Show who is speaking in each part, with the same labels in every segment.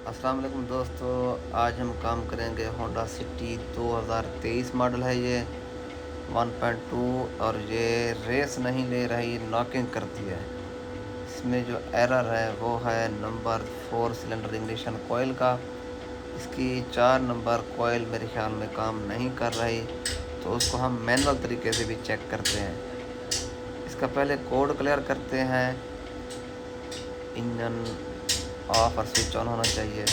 Speaker 1: अस्सलाम वालेकुम दोस्तों। आज हम काम करेंगे होंडा सिटी 2023 मॉडल है ये 1.2 और ये रेस नहीं ले रही, नॉकिंग करती है। इसमें जो एरर है वो है नंबर 4 सिलेंडर इग्निशन कोयल का। इसकी 4 नंबर कोयल मेरे ख्याल में काम नहीं कर रही, तो उसको हम मैनुअल तरीके से भी चेक करते हैं। इसका पहले कोड क्लियर करते हैं। इंजन ऑफ और स्विच ऑन होना चाहिए।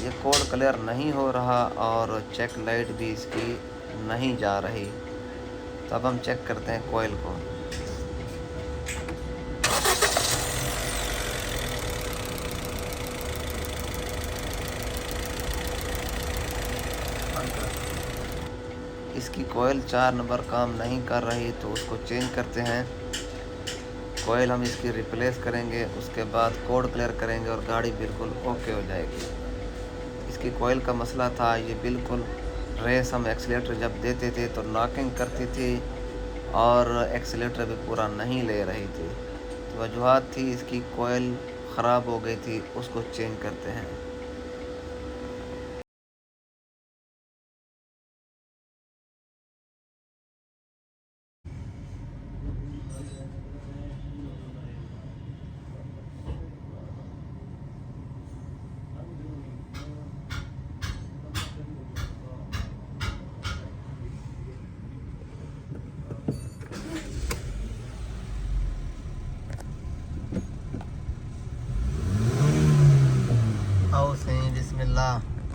Speaker 1: ये कोड क्लियर नहीं हो रहा और चेक लाइट भी इसकी नहीं जा रही। तो अब हम चेक करते हैं कोयल को। इसकी कोयल 4 नंबर काम नहीं कर रही, तो उसको चेंज करते हैं। कोयल हम इसकी रिप्लेस करेंगे, उसके बाद कोड क्लियर करेंगे और गाड़ी बिल्कुल ओके हो जाएगी। इसकी कोयल का मसला था, ये बिल्कुल रेस हम एक्सीलेटर जब देते थे तो नॉकिंग करती थी और एक्सीलेटर भी पूरा नहीं ले रही थी। तो वजूहत थी इसकी कोयल ख़राब हो गई थी, उसको चेंज करते हैं।